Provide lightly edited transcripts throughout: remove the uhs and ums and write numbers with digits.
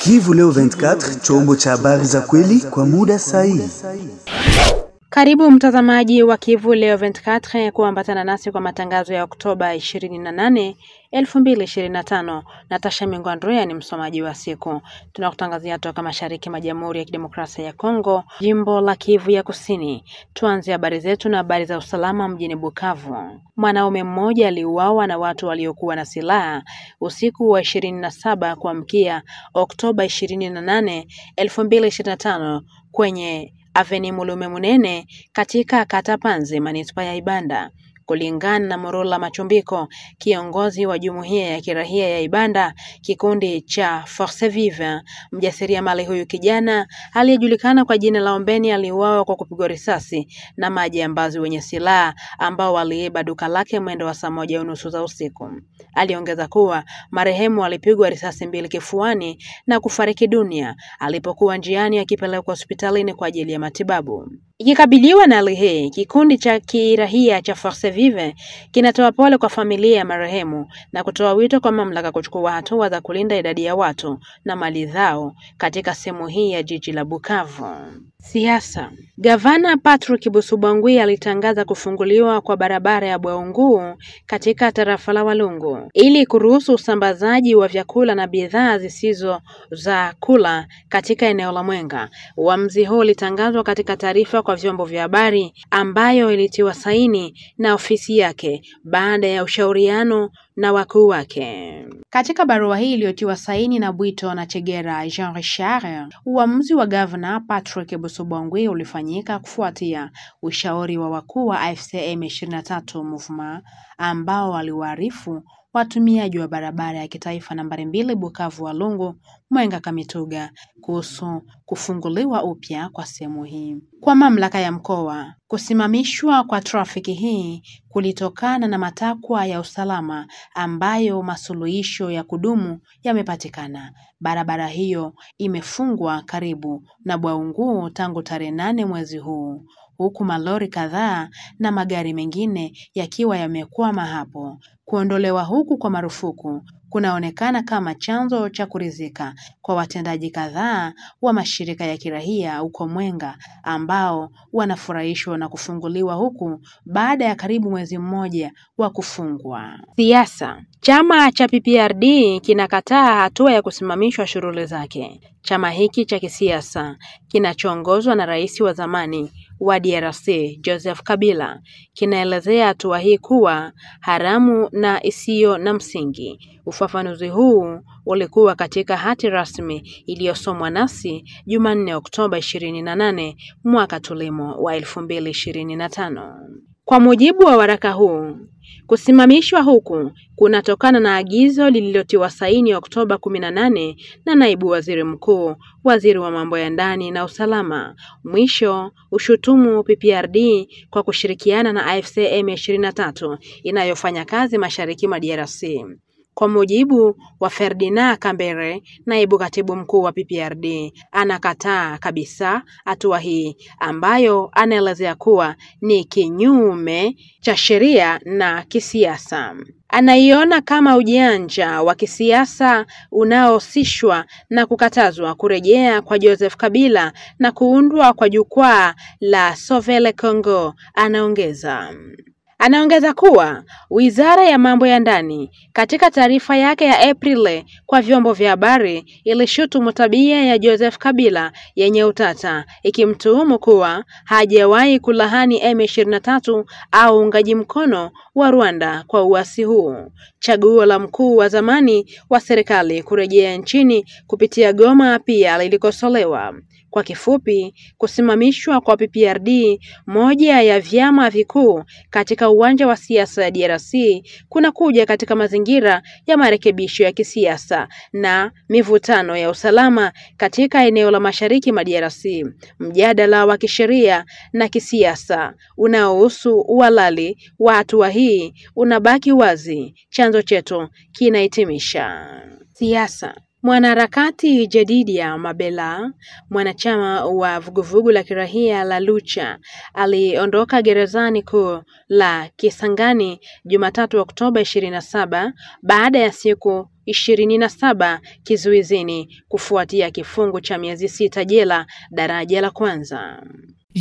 Kivu Leo 24, chombo cha habari za kweli kwa muda sahihi. Karibu mtazamaji wa Kivu Leo 24 kuambatana nasi kwa matangazo ya Oktoba 28, 2025. Natasha Mingwandroya ni msomaji wa siku. Tunakutangazia toka mashariki mwa Jamhuri ya Kidemokrasia ya Kongo, jimbo la Kivu ya Kusini. Tuanze habari zetu na habari za usalama mjini Bukavu. Mwanaume mmoja aliuawa na watu waliokuwa na silaha usiku wa 27 kuamkia Oktoba 28, 2025 kwenye Aveni Mulume Munene katika kata Panzi manispaa ya Ibanda. Kulingana na Murula Machumbiko, kiongozi wa jumuiya ya kirahia ya Ibanda, kikundi cha Force Vive, mjasiriamali huyu kijana aliyejulikana kwa jina la Ombeni aliuawa kwa kupigwa risasi na majambazi wenye silaha ambao waliiba duka lake mwendo wa saa 1:30 za usiku. Aliongeza kuwa marehemu alipigwa risasi 2 kifuani na kufariki dunia alipokuwa njiani akipelekwa hospitalini kwa ajili ya matibabu. Ikikabiliwa na hali hii, kikundi cha kirahia cha Force Vive kinatoa pole kwa familia ya marehemu na kutoa wito kwa mamlaka kuchukua hatua za kulinda idadi ya watu na mali zao katika sehemu hii ya jiji la Bukavu. Siasa. Gavana Patrick Busubwangwi alitangaza kufunguliwa kwa barabara ya Bwaungu katika tarafa la Walungu ili kuruhusu usambazaji wa vyakula na bidhaa zisizo za kula katika eneo la Mwenga. Uamuzi huu ulitangazwa katika taarifa kwa vyombo vya habari ambayo ilitiwa saini na ofisi yake baada ya ushauriano na wakuu wake. Katika barua hii iliyotiwa saini na Bwito na Chegera Jean Richard, uamuzi wa Governor Patrick Busubwangwi ulifanyika kufuatia ushauri wa wakuu wa AFC M23 Movement ambao waliwaarifu watumiaji wa barabara ya kitaifa nambari 2 Bukavu Walungu Mwenga Kamituga kuhusu kufunguliwa upya kwa sehemu hii. Kwa mamlaka ya mkoa, kusimamishwa kwa trafiki hii kulitokana na matakwa ya usalama ambayo masuluhisho ya kudumu yamepatikana. Barabara hiyo imefungwa karibu na Bwaungu tangu tarehe 8 mwezi huu, huku malori kadhaa na magari mengine yakiwa yamekwama hapo. Kuondolewa huku kwa marufuku kunaonekana kama chanzo cha kuridhika kwa watendaji kadhaa wa mashirika ya kirahia huko Mwenga ambao wanafurahishwa na kufunguliwa huku baada ya karibu mwezi mmoja wa kufungwa. Siasa. Chama cha PPRD kinakataa hatua ya kusimamishwa shughuli zake. Chama hiki cha kisiasa kinachoongozwa na rais wa zamani wa DRC Joseph Kabila kinaelezea hatua hii kuwa haramu na isiyo na msingi. Ufafanuzi huu ulikuwa katika hati rasmi iliyosomwa nasi Jumanne Oktoba 28 mwaka tulimo wa 2025. Kwa mujibu wa waraka huu, kusimamishwa huku kunatokana na agizo lililotiwa saini Oktoba 18 na naibu waziri mkuu, waziri wa mambo ya ndani na usalama. Mwisho, ushutumu PPRD kwa kushirikiana na AFC M23 inayofanya kazi mashariki mwa DRC. Kwa mujibu wa Ferdinand Kambere, naibu katibu mkuu wa PPRD, anakataa kabisa hatua hii ambayo anaelezea kuwa ni kinyume cha sheria na kisiasa. Anaiona kama ujanja wa kisiasa unaohusishwa na kukatazwa kurejea kwa Joseph Kabila na kuundwa kwa jukwaa la Sauver Congo. Anaongeza kuwa Wizara ya Mambo ya Ndani katika taarifa yake ya Aprili kwa vyombo vya habari ilishutumu tabia ya Joseph Kabila yenye utata, ikimtuhumu kuwa hajawahi kulahani M23 au uungaji mkono wa Rwanda kwa uasi huu. Chaguo la mkuu wa zamani wa serikali kurejea nchini kupitia Goma pia lilikosolewa. Kwa kifupi, kusimamishwa kwa PPRD, moja ya vyama vikuu katika uwanja wa siasa ya DRC, kunakuja katika mazingira ya marekebisho ya kisiasa na mivutano ya usalama katika eneo la mashariki mwa DRC. Mjadala wa kisheria na kisiasa unaohusu uhalali wa hatua hii unabaki wazi. Chanzo chetu kinahitimisha. Siasa. Mwanaharakati Jedidia Mabela, mwanachama wa vuguvugu la kirahia la Lucha, aliondoka gerezani kuu la Kisangani Jumatatu Oktoba 27 baada ya siku 27 kizuizini kufuatia kifungo cha miezi 6 jela daraja la kwanza.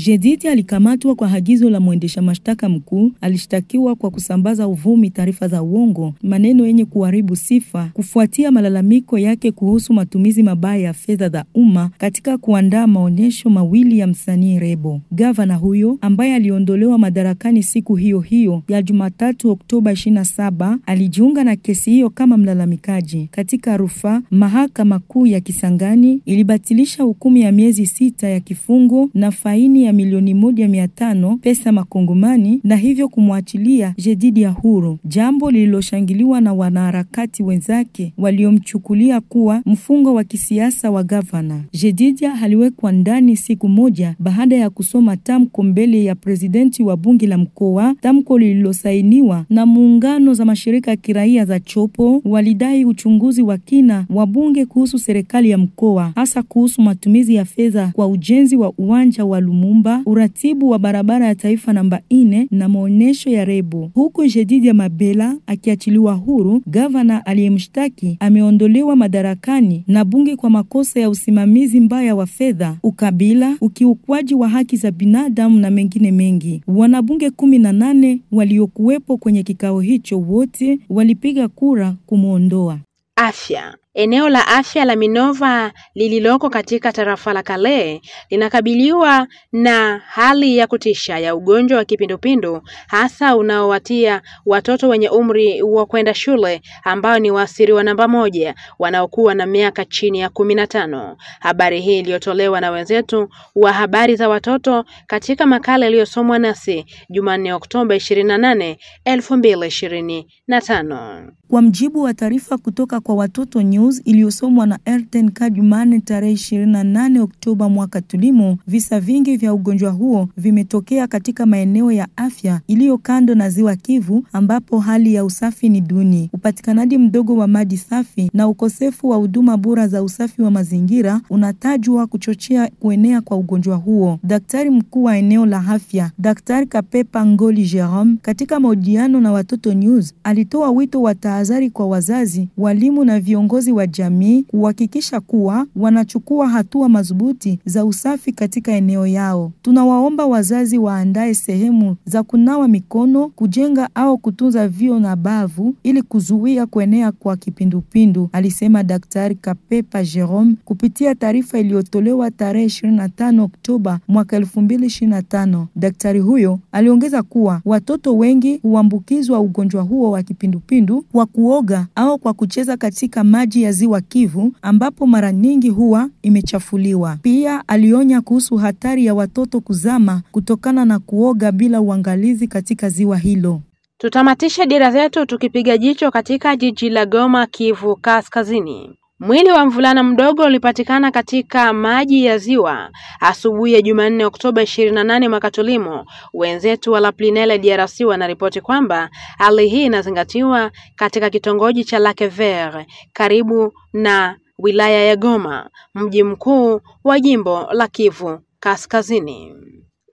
Jedidi alikamatwa kwa agizo la mwendesha mashtaka mkuu. Alishtakiwa kwa kusambaza uvumi, taarifa za uongo, maneno yenye kuharibu sifa kufuatia malalamiko yake kuhusu matumizi mabaya ya fedha za umma katika kuandaa maonyesho mawili ya msanii Rebo. Gavana huyo ambaye aliondolewa madarakani siku hiyo hiyo ya Jumatatu Oktoba 27 alijiunga na kesi hiyo kama mlalamikaji. Katika rufaa, mahakama kuu ya Kisangani ilibatilisha hukumu ya miezi 6 ya kifungo na faini ya milioni 1,500 pesa makongomani na hivyo kumwachilia Jedidi ya huru, jambo lililoshangiliwa na wanaharakati wenzake waliomchukulia kuwa mfungo wa kisiasa wa gavana. Jedidi aliwekwa ndani siku moja baada ya kusoma tamko mbele ya presidenti wa bunge la mkoa, tamko lililosainiwa na muungano za mashirika ya kiraia za Chopo. Walidai uchunguzi wa kina wa bunge kuhusu serikali ya mkoa, hasa kuhusu matumizi ya fedha kwa ujenzi wa uwanja wa Lumumba, uratibu wa barabara ya taifa namba 4 na maonesho ya Rebo. Huku Jedidi ya Mabela akiachiliwa huru, gavana aliyemshtaki ameondolewa madarakani na bunge kwa makosa ya usimamizi mbaya wa fedha, ukabila, ukiukwaji wa haki za binadamu na mengine mengi. Wanabunge 18 waliokuwepo kwenye kikao hicho wote walipiga kura kumuondoa. Afya. Eneo la afya la Minova lililoko katika tarafa la Kale linakabiliwa na hali ya kutisha ya ugonjwa wa kipindupindu, hasa unaowatia watoto wenye umri wa kwenda shule ambao ni waasiriwa namba 1 wanaokuwa na miaka chini ya 15. Habari hii iliyotolewa na wenzetu wa habari za watoto katika makala iliyosomwa nasi Jumanne Oktoba 28, 2025. Kwa mjibu wa taarifa kutoka kwa Watoto News iliyosomwa na RTNK Jumanne tarehe 28 Oktoba mwaka tulimo, visa vingi vya ugonjwa huo vimetokea katika maeneo ya afya iliyo kando na Ziwa Kivu, ambapo hali ya usafi ni duni, upatikanaji mdogo wa maji safi na ukosefu wa huduma bora za usafi wa mazingira unatajwa kuchochea kuenea kwa ugonjwa huo. Daktari mkuu wa eneo la afya, Daktari Kapepa Ngoli Jerome, katika mahojiano na Watoto News alitoa wito wa tahadhari kwa wazazi, walimu na viongozi wa jamii kuhakikisha kuwa wanachukua hatua madhubuti za usafi katika eneo yao. Tunawaomba wazazi waandae sehemu za kunawa mikono, kujenga au kutunza vio na bavu ili kuzuia kuenea kwa kipindupindu, alisema Daktari Kapepa Jerome kupitia taarifa iliyotolewa tarehe 25 Oktoba mwaka 2025. Daktari huyo aliongeza kuwa watoto wengi huambukizwa ugonjwa huo wa kipindupindu kwa kuoga au kwa kucheza katika maji ya Ziwa Kivu, ambapo mara nyingi huwa imechafuliwa. Pia alionya kuhusu hatari ya watoto kuzama kutokana na kuoga bila uangalizi katika ziwa hilo. Tutamatisha dira zetu tukipiga jicho katika jiji la Goma, Kivu Kaskazini. Mwili wa mvulana mdogo ulipatikana katika maji ya ziwa asubuhi ya Jumanne Oktoba 28 mwaka tulimo. Wenzetu wa La Plinelle DRC wanaripoti kwamba hali hii inazingatiwa katika kitongoji cha Lac Vert karibu na wilaya ya Goma, mji mkuu wa jimbo la Kivu Kaskazini.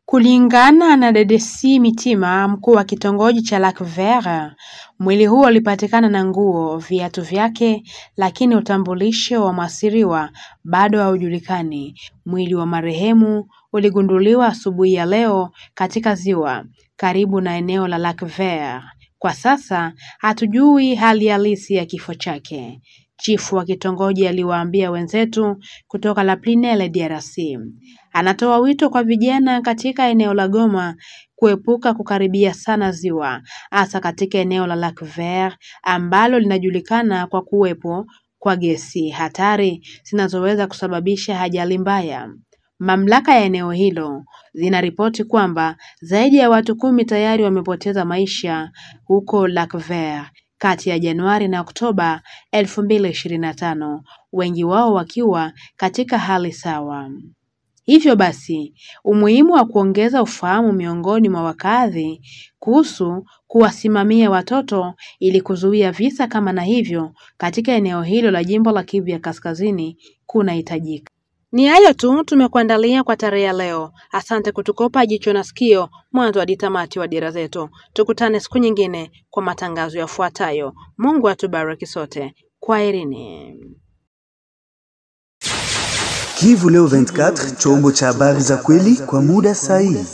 Kulingana na Dedesi Mitima, mkuu wa kitongoji cha Lac Vert, mwili huo ulipatikana na nguo, viatu vyake, lakini utambulisho wa mwasiriwa bado haujulikani. Mwili wa marehemu uligunduliwa asubuhi ya leo katika ziwa karibu na eneo la Lac Vert. Kwa sasa hatujui hali halisi ya kifo chake. Chifu wa kitongoji aliwaambia wenzetu kutoka La Plinelle DRC. Anatoa wito kwa vijana katika eneo la Goma kuepuka kukaribia sana ziwa, hasa katika eneo la Lac Vert ambalo linajulikana kwa kuwepo kwa gesi hatari zinazoweza kusababisha ajali mbaya. Mamlaka ya eneo hilo zinaripoti kwamba zaidi ya watu 10 tayari wamepoteza maisha huko Lac Vert kati ya Januari na Oktoba 2025, wengi wao wakiwa katika hali sawa. Hivyo basi, umuhimu wa kuongeza ufahamu miongoni mwa wakazi kuhusu kuwasimamia watoto ili kuzuia visa kama na hivyo katika eneo hilo la jimbo la Kivu ya Kaskazini kunahitajika. Ni hayo tu tumekuandalia kwa tarehe ya leo. Asante kutukopa jicho na sikio mwanzo hadi tamati wa dira zetu. Tukutane siku nyingine kwa matangazo yafuatayo. Mungu atubariki sote. Kwaherini. Kivu Leo 24, chombo cha habari za kweli kwa muda sahihi.